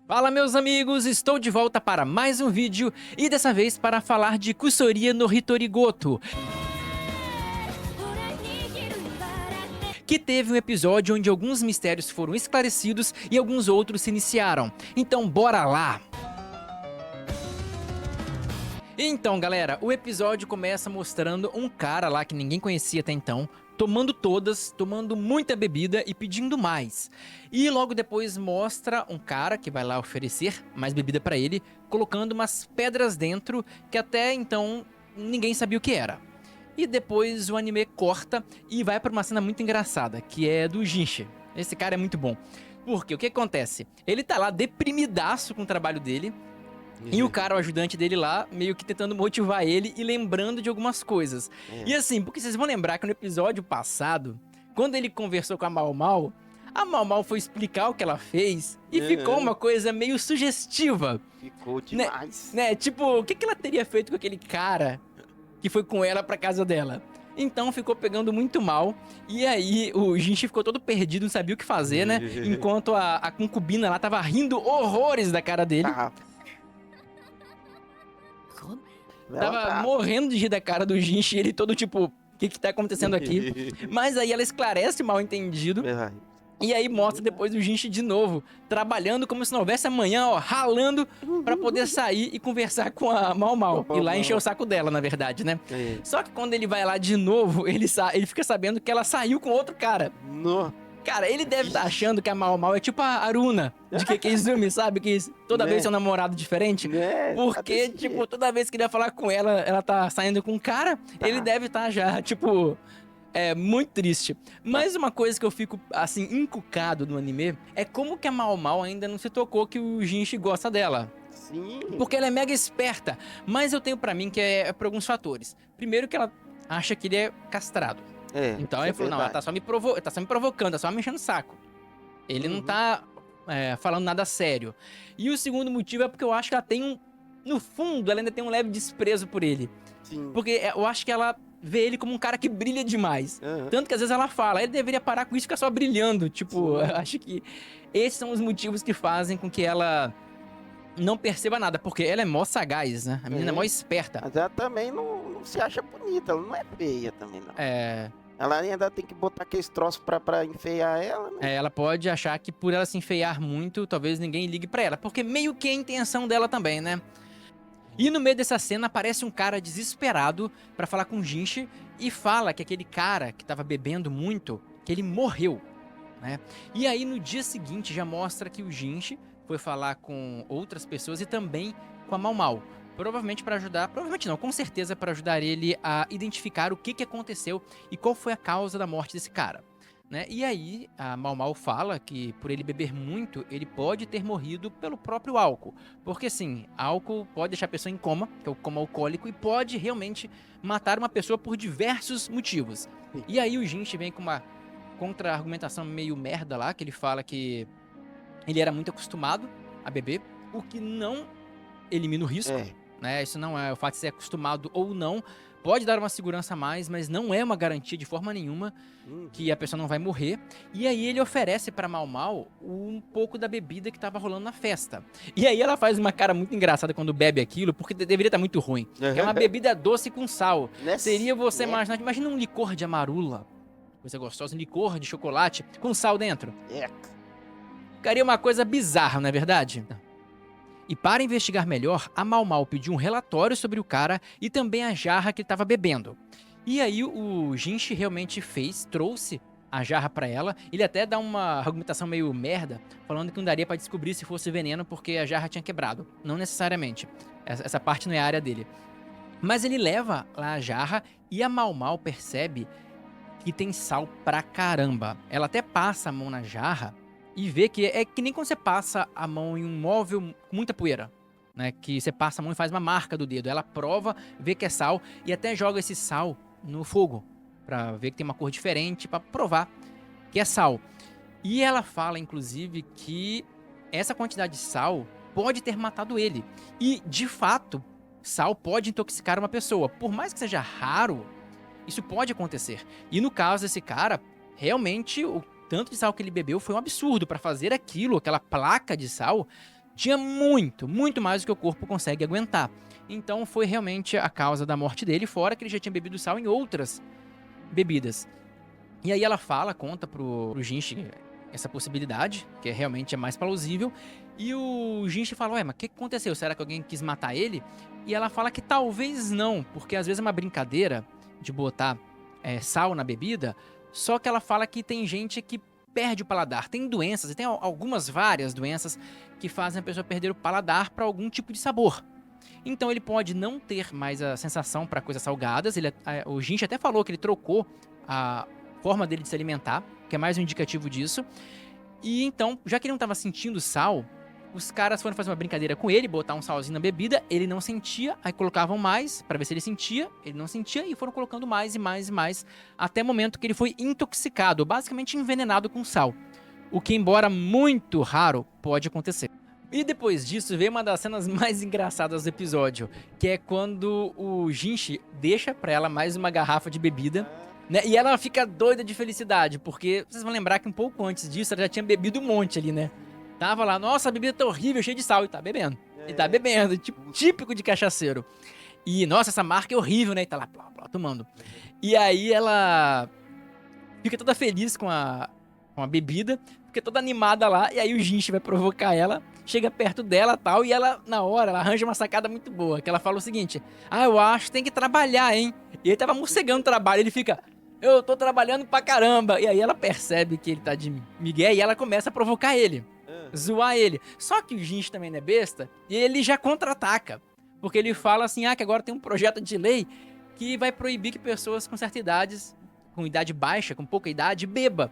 Fala meus amigos, estou de volta para mais um vídeo e dessa vez para falar de Kusoria no Hitorigoto, que teve um episódio onde alguns mistérios foram esclarecidos e alguns outros se iniciaram. Então bora lá! Então galera, o episódio começa mostrando um cara lá que ninguém conhecia até então, tomando todas, tomando muita bebida e pedindo mais. E logo depois mostra um cara que vai lá oferecer mais bebida pra ele, colocando umas pedras dentro que até então ninguém sabia o que era. E depois o anime corta e vai pra uma cena muito engraçada, que é do Jinchi. Esse cara é muito bom. Porque o que acontece? Ele tá lá deprimidaço com o trabalho dele, e o cara, o ajudante dele lá, meio que tentando motivar ele e lembrando de algumas coisas. E assim, porque vocês vão lembrar que no episódio passado, quando ele conversou com a Mau Mau, a Mau Mau foi explicar o que ela fez e ficou uma coisa meio sugestiva. Ficou demais. Né? Tipo, o que ela teria feito com aquele cara que foi com ela pra casa dela? Então ficou pegando muito mal. E aí o Jinchi ficou todo perdido, não sabia o que fazer, né? Enquanto a concubina lá tava rindo horrores da cara dele. Tava morrendo de rir da cara do Jinchi, ele todo tipo, o que tá acontecendo aqui? Mas aí ela esclarece o mal entendido. E aí mostra depois o Jinchi de novo, trabalhando como se não houvesse amanhã, ó, ralando pra poder sair e conversar com a Mau Mau. E lá encher o saco dela, na verdade, né? Só que quando ele vai lá de novo, ele fica sabendo que ela saiu com outro cara. Cara, ele deve estar achando que a Mau Mau é tipo a Aruna de Kekeizumi, sabe? Que toda vez é um namorado diferente. Porque, tipo, toda vez que ele vai falar com ela, ela tá saindo com um cara, ele deve estar já, tipo... É muito triste. Mas uma coisa que eu fico, assim, encucado no anime é como que a Mau Mau ainda não se tocou que o Jinchi gosta dela. Sim. Porque ela é mega esperta. Mas eu tenho pra mim que é por alguns fatores. Primeiro que ela acha que ele é castrado. Então ele falou, não, ela tá só me provocando, tá só me enchendo o saco. Ele não tá falando nada sério. E o segundo motivo é porque eu acho que ela tem um... No fundo, ela ainda tem um leve desprezo por ele. Sim. Porque eu acho que ela vê ele como um cara que brilha demais. Tanto que às vezes ela fala, ele deveria parar com isso e ficar só brilhando. Tipo, eu acho que esses são os motivos que fazem com que ela não perceba nada. Porque ela é mó sagaz, né? A menina é mó esperta. Mas ela também não se acha bonita, ela não é feia também, não. É... Ela ainda tem que botar aqueles troços pra enfeiar ela, né? ela pode achar que por ela se enfeiar muito, talvez ninguém ligue pra ela. Porque meio que é a intenção dela também, né? E no meio dessa cena aparece um cara desesperado pra falar com o Jinchi e fala que aquele cara que tava bebendo muito, que ele morreu, né? E aí no dia seguinte já mostra que o Jinchi foi falar com outras pessoas e também com a Mau Mau. Provavelmente pra ajudar, provavelmente não, com certeza pra ajudar ele a identificar o que aconteceu e qual foi a causa da morte desse cara. Né? E aí a Mau Mau fala que por ele beber muito, ele pode ter morrido pelo próprio álcool. Porque assim, álcool pode deixar a pessoa em coma, que é o coma alcoólico, e pode realmente matar uma pessoa por diversos motivos. E aí o Jinchi vem com uma contra-argumentação meio merda lá, que ele fala que ele era muito acostumado a beber, o que não elimina o risco. Né? Isso não é o fato de ser acostumado ou não, pode dar uma segurança a mais, mas não é uma garantia de forma nenhuma que a pessoa não vai morrer. E aí ele oferece pra Mau Mau um pouco da bebida que tava rolando na festa. E aí ela faz uma cara muito engraçada quando bebe aquilo, porque deveria estar muito ruim. É uma bebida doce com sal. Seria você imaginar, imagina um licor de amarula, coisa gostosa, um licor de chocolate com sal dentro. Ficaria uma coisa bizarra, não é verdade? E para investigar melhor, a Mau Mau pediu um relatório sobre o cara e também a jarra que ele estava bebendo. E aí o Jinchi realmente trouxe a jarra para ela. Ele até dá uma argumentação meio merda, falando que não daria para descobrir se fosse veneno porque a jarra tinha quebrado. Não necessariamente. Essa parte não é a área dele. Mas ele leva lá a jarra e a Mau Mau percebe que tem sal pra caramba. Ela até passa a mão na jarra e vê que é que nem quando você passa a mão em um móvel com muita poeira, né? Que você passa a mão e faz uma marca do dedo. Ela prova, vê que é sal e até joga esse sal no fogo pra ver que tem uma cor diferente, pra provar que é sal. E ela fala, inclusive, que essa quantidade de sal pode ter matado ele. E, de fato, sal pode intoxicar uma pessoa. Por mais que seja raro, isso pode acontecer. E no caso desse cara, realmente o tanto de sal que ele bebeu foi um absurdo. Pra fazer aquilo, aquela placa de sal, Tinha muito, muito mais do que o corpo consegue aguentar. Então foi realmente a causa da morte dele, fora que ele já tinha bebido sal em outras bebidas. E aí ela conta pro Jinchi essa possibilidade, que realmente é mais plausível. E o Jinchi fala, ué, mas o que aconteceu? Será que alguém quis matar ele? E ela fala que talvez não, porque às vezes é uma brincadeira de botar sal na bebida, só que ela fala que tem gente que perde o paladar. Tem doenças, e tem várias doenças que fazem a pessoa perder o paladar para algum tipo de sabor. Então ele pode não ter mais a sensação para coisas salgadas. O Jinchi até falou que ele trocou a forma dele de se alimentar, que é mais um indicativo disso. E então, já que ele não estava sentindo sal, os caras foram fazer uma brincadeira com ele, botar um salzinho na bebida, ele não sentia, aí colocavam mais para ver se ele sentia, ele não sentia e foram colocando mais e mais e mais, até o momento que ele foi intoxicado, basicamente envenenado com sal. O que, embora muito raro, pode acontecer. E depois disso veio uma das cenas mais engraçadas do episódio, que é quando o Jinchi deixa pra ela mais uma garrafa de bebida, né? E ela fica doida de felicidade, porque vocês vão lembrar que um pouco antes disso ela já tinha bebido um monte ali, né? Tava lá, nossa, a bebida tá horrível, cheia de sal, e tá bebendo. E tá bebendo, típico de cachaceiro. E, nossa, essa marca é horrível, né? E tá lá, plá, plá, tomando. E aí ela fica toda feliz com a bebida, fica toda animada lá, e aí o Jinchi vai provocar ela, chega perto dela e tal, e ela, na hora, ela arranja uma sacada muito boa, que ela fala o seguinte, eu acho que tem que trabalhar, hein? E ele tava morcegando o trabalho, ele fica, eu tô trabalhando pra caramba, e aí ela percebe que ele tá de migué, e ela começa a provocar ele, zoar ele. Só que o Jinchi também não é besta, e ele já contra-ataca, porque ele fala assim, que agora tem um projeto de lei que vai proibir que pessoas com certa idade, com idade baixa, com pouca idade, beba.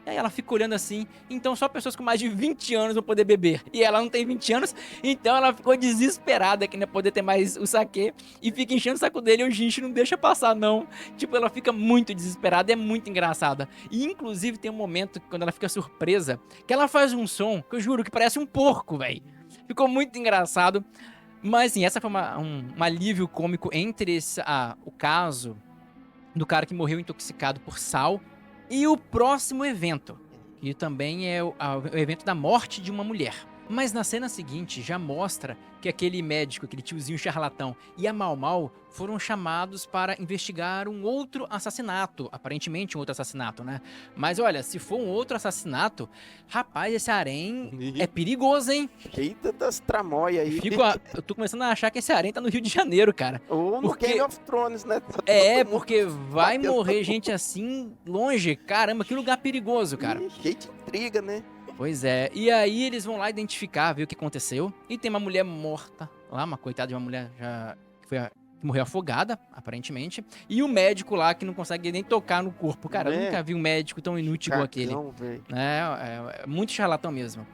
E aí ela fica olhando assim, então só pessoas com mais de 20 anos vão poder beber. E ela não tem 20 anos, então ela ficou desesperada que não ia poder ter mais o saquê. E fica enchendo o saco dele e o Jinchi não deixa passar não. Tipo, ela fica muito desesperada, é muito engraçada. E inclusive tem um momento quando ela fica surpresa, que ela faz um som, que eu juro que parece um porco, velho. Ficou muito engraçado. Mas assim, essa foi um alívio cômico entre o caso do cara que morreu intoxicado por sal e o próximo evento, que também é o evento da morte de uma mulher. Mas na cena seguinte já mostra que aquele médico, aquele tiozinho charlatão e a Mau Mau foram chamados para investigar um outro assassinato, aparentemente um outro assassinato, né? Mas olha, se for um outro assassinato, rapaz, esse harém é perigoso, hein? Eita das tramóias aí. Eu tô começando a achar que esse harém tá no Rio de Janeiro, cara. Ou no Game of Thrones, né? Porque vai morrer gente assim longe. Caramba, que lugar perigoso, cara. Cheio de intriga, né? Pois é, e aí eles vão lá identificar, ver o que aconteceu. E tem uma mulher morta lá, uma coitada de uma mulher que morreu afogada, aparentemente. E o médico lá que não consegue nem tocar no corpo. Cara, eu nunca vi um médico tão inútil igual aquele. É muito charlatão mesmo.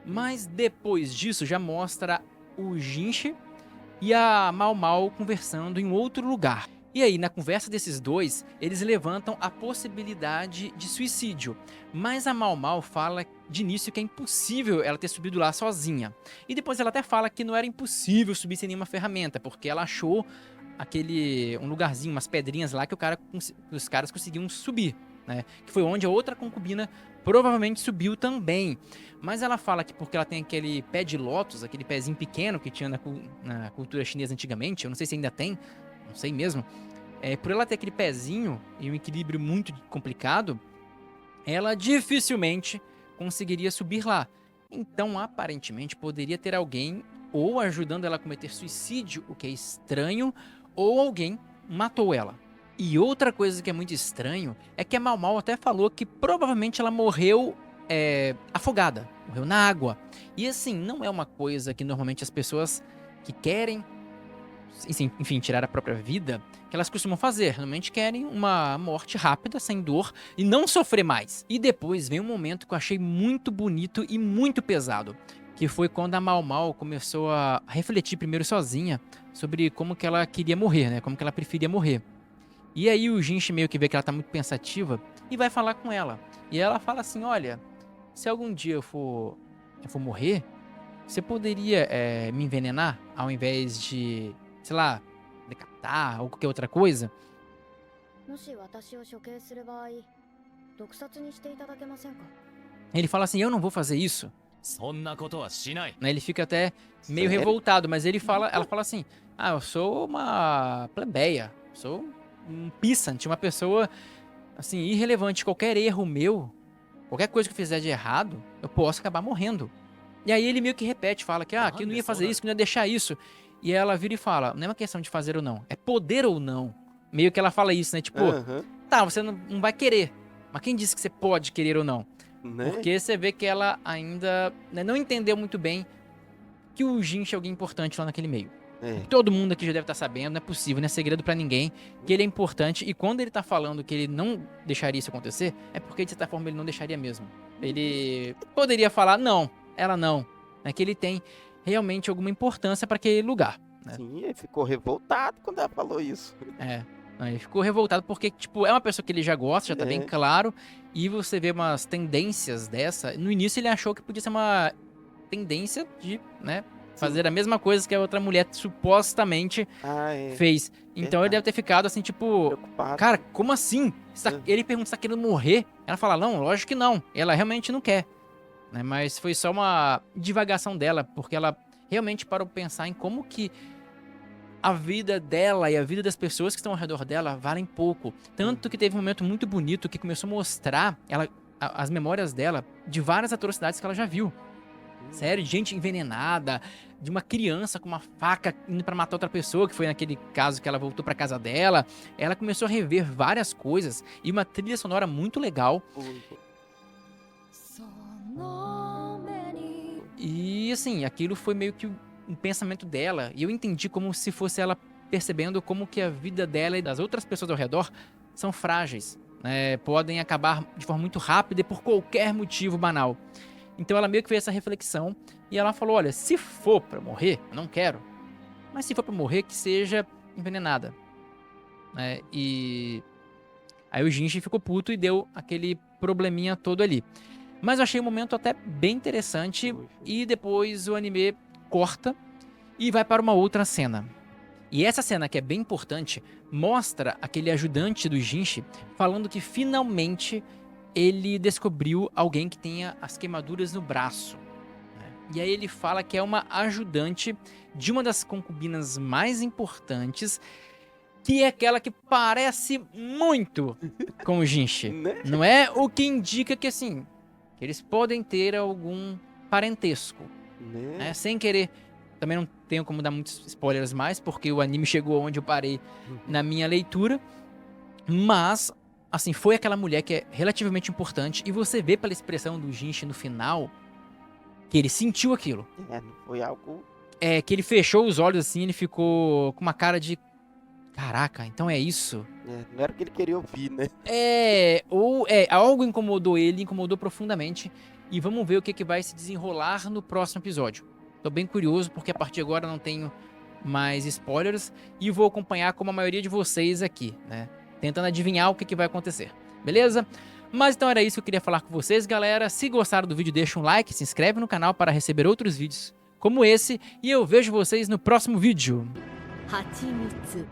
Mas depois disso já mostra o Jinchi e a Mau Mau conversando em outro lugar. E aí, na conversa desses dois, eles levantam a possibilidade de suicídio. Mas a Mau Mau fala de início que é impossível ela ter subido lá sozinha. E depois ela até fala que não era impossível subir sem nenhuma ferramenta, porque ela achou um lugarzinho, umas pedrinhas lá que os caras conseguiam subir, né? Que foi onde a outra concubina provavelmente subiu também. Mas ela fala que porque ela tem aquele pé de lótus, aquele pezinho pequeno que tinha na cultura chinesa antigamente, eu não sei se ainda tem, não sei mesmo, por ela ter aquele pezinho e um equilíbrio muito complicado, ela dificilmente conseguiria subir lá. Então, aparentemente, poderia ter alguém ou ajudando ela a cometer suicídio, o que é estranho, ou alguém matou ela. E outra coisa que é muito estranho é que a Mau Mau até falou que provavelmente ela morreu afogada, morreu na água. E assim, não é uma coisa que normalmente as pessoas que querem, enfim, tirar a própria vida, que elas costumam fazer. Normalmente querem uma morte rápida, sem dor, e não sofrer mais. E depois vem um momento que eu achei muito bonito e muito pesado, que foi quando a Mau Mau começou a refletir primeiro sozinha sobre como que ela queria morrer, né? Como que ela preferia morrer. E aí o Jinchi meio que vê que ela tá muito pensativa e vai falar com ela. E ela fala assim, olha, se algum dia eu for morrer, você poderia me envenenar ao invés de, sei lá, decapitar ou qualquer outra coisa? Ele fala assim, eu não vou fazer isso. Né, ele fica até meio Sério? revoltado, mas ela fala assim, ah, eu sou uma plebeia, sou um pissant, uma pessoa, assim, irrelevante. Qualquer erro meu, qualquer coisa que eu fizer de errado, eu posso acabar morrendo. E aí ele meio que repete, fala que não ia fazer isso, que não ia deixar isso. E ela vira e fala, não é uma questão de fazer ou não, é poder ou não. Meio que ela fala isso, né, tipo, Aham. tá, você não vai querer, mas quem disse que você pode querer ou não? Né? Porque você vê que ela ainda, né, não entendeu muito bem que o Jinx é alguém importante lá naquele meio. É. Todo mundo aqui já deve estar sabendo, não é possível, não é segredo pra ninguém, que ele é importante. E quando ele tá falando que ele não deixaria isso acontecer, é porque de certa forma ele não deixaria mesmo. Ele poderia falar, não, ela não. É que ele tem realmente alguma importância pra aquele lugar. Né? Sim, ele ficou revoltado quando ela falou isso. É. Ele ficou revoltado porque, tipo, é uma pessoa que ele já gosta, já tá bem claro. E você vê umas tendências dessa. No início ele achou que podia ser uma tendência de, né, fazer a mesma coisa que a outra mulher supostamente fez. Então ele Verdade. deve ter ficado assim, tipo, Preocupado. cara, como assim? Ele pergunta se tá querendo morrer. Ela fala, não, lógico que não. Ela realmente não quer. Né? Mas foi só uma divagação dela, porque ela realmente parou pra pensar em como que a vida dela e a vida das pessoas que estão ao redor dela valem pouco. Tanto que teve um momento muito bonito que começou a mostrar as memórias dela de várias atrocidades que ela já viu. Sério, de gente envenenada, de uma criança com uma faca indo pra matar outra pessoa, que foi naquele caso que ela voltou pra casa dela. Ela começou a rever várias coisas e uma trilha sonora muito legal. E assim, aquilo foi meio que um pensamento dela. E eu entendi como se fosse ela percebendo como que a vida dela e das outras pessoas ao redor são frágeis. Né? Podem acabar de forma muito rápida e por qualquer motivo banal. Então ela meio que fez essa reflexão e ela falou, olha, se for pra morrer, eu não quero. Mas se for pra morrer, que seja envenenada. E aí o Jinx ficou puto e deu aquele probleminha todo ali. Mas eu achei o momento até bem interessante e depois o anime corta e vai para uma outra cena. E essa cena, que é bem importante, mostra aquele ajudante do Jinx falando que finalmente ele descobriu alguém que tenha as queimaduras no braço. E aí ele fala que é uma ajudante de uma das concubinas mais importantes, que é aquela que parece muito com o Jinx. Não é? O que indica que, assim, que eles podem ter algum parentesco. Né? Sem querer, também não tenho como dar muitos spoilers mais, porque o anime chegou onde eu parei na minha leitura. Mas, assim, foi aquela mulher que é relativamente importante. E você vê pela expressão do Jinx no final que ele sentiu aquilo. Não foi algo... Que ele fechou os olhos assim, ele ficou com uma cara de... Caraca, então é isso? Não era o que ele queria ouvir, né? Algo incomodou ele, incomodou profundamente. E vamos ver o que vai se desenrolar no próximo episódio. Tô bem curioso, porque a partir de agora não tenho mais spoilers. E vou acompanhar como a maioria de vocês aqui, né? Tentando adivinhar o que vai acontecer. Beleza? Mas então era isso que eu queria falar com vocês, galera. Se gostaram do vídeo, deixa um like, se inscreve no canal para receber outros vídeos como esse. E eu vejo vocês no próximo vídeo. 蜂蜜